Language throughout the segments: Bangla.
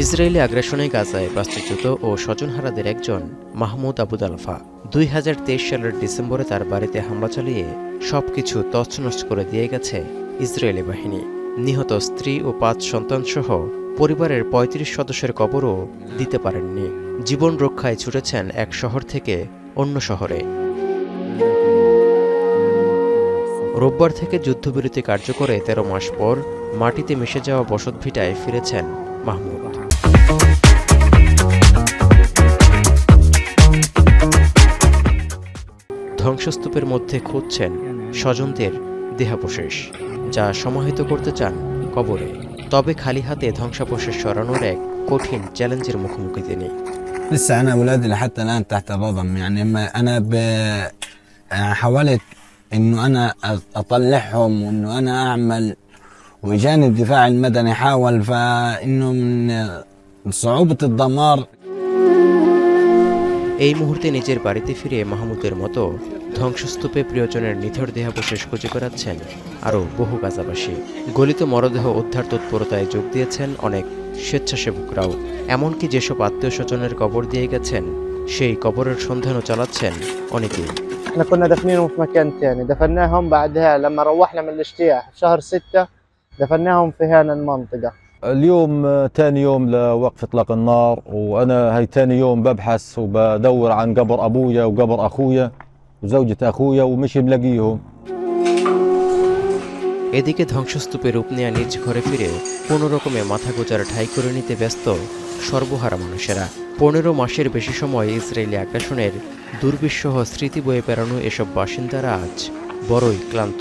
ইসরায়েলি আগ্রাসনে গাজায় বাস্তুচ্যুত ও স্বজনহারাদের একজন মাহমুদ আবু দালফা 2023 সালের ডিসেম্বরে তার বাড়িতে হামলা চালিয়ে সবকিছু তছনছ করে দিয়ে গেছে ইসরায়েলি বাহিনী। নিহত স্ত্রী ও 5 সন্তানসহ পরিবারের 35 সদস্যের কবরও দিতে পারেননি। জীবন রক্ষায় ছুটেছেন এক শহর থেকে অন্য শহরে। রোববার থেকে যুদ্ধবিরতি কার্যকরে 13 মাস পর মাটিতে মিশে যাওয়া বসতভিটায় ফিরেছেন মাহমুদ। ধ্বংসস্তূপের মধ্যে খুঁজছেন স্বজনদের দেহাবশেষ, যা সমাহিত করতে চান কবরে। তবে খালি হাতে ধ্বংসাবশেষ সরানোর এক কঠিন চ্যালেঞ্জের মুখোমুখি তিনি। لسه أنا أولادي لحتى الآن تحت الرضم، يعني أنا حاولت إنه أنا أطلعهم وإنه أنا أعمل، وجانب الدفاع المدني حاول، فإنه من صعوبة الدمار। এই মুহূর্তে নিজের বাড়িতে ফিরে মাহমুদের মতো ধ্বংসস্তূপে প্রিয়জনের নিথর দেহাবশেষ খুঁজে বেড়াচ্ছেন আরও বহু গাজাবাসী। গলিত মরদেহ উদ্ধার তৎপরতায় যোগ দিয়েছেন অনেক স্বেচ্ছাসেবকরাও। এমনকি যেসব আত্মীয় স্বজনের কবর দিয়ে গেছেন সেই কবরের সন্ধানও চালাচ্ছেন অনেকেই। احنا كنا دفنينهم في مكان ثاني، دفناهم بعدها لما روحنا من الاجتياح شهر 6 دفناهم في هنا المنطقة. اليوم ثاني يوم لوقف اطلاق النار، وانا هي ثاني يوم ببحث وبدور عن قبر ابويا وقبر اخويا وزوجة اخويا ومش ملاقيهم। এদিকে ধ্বংসস্তূপে রূপ নেয়া নিজ ঘরে ফিরে কোনো রকমে মাথা গোজার ঠাঁই করে নিতে ব্যস্ত সর্বহারা মানুষেরা। 15 মাসের বেশি সময় ইসরায়েলি আগ্রাসনের দুর্বিষহ স্মৃতি বয়ে বেড়ানো এসব বাসিন্দারা আজ বড়ই ক্লান্ত।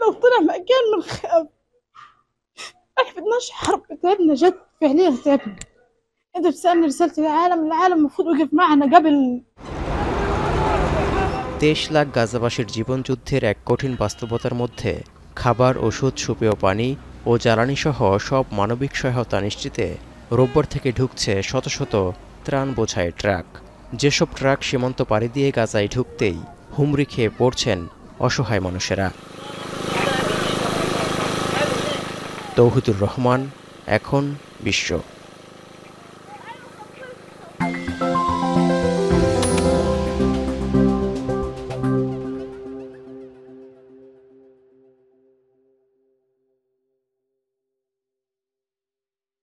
لو طلع مكان بنخاف. احنا بدناش حرب، تعبنا جد فعليا تعبنا. انت بتسألني رسالة العالم المفروض وقف معنا قبل। 23 লাখ গাজাবাসীর জীবনযুদ্ধের এক কঠিন বাস্তবতার মধ্যে খাবার, ওষুধ, সুপেয় পানি ও জ্বালানি সহ সব মানবিক সহায়তা নিশ্চিতে রোববার থেকে ঢুকছে শত শত ত্রাণ বোঝাই ট্রাক। যেসব ট্রাক সীমান্ত পাড়ি দিয়ে গাজায় ঢুকতেই হুমড়ি খেয়ে পড়ছেন অসহায় মানুষেরা। তৌহিদুর রহমান, এখন বিশ্ব।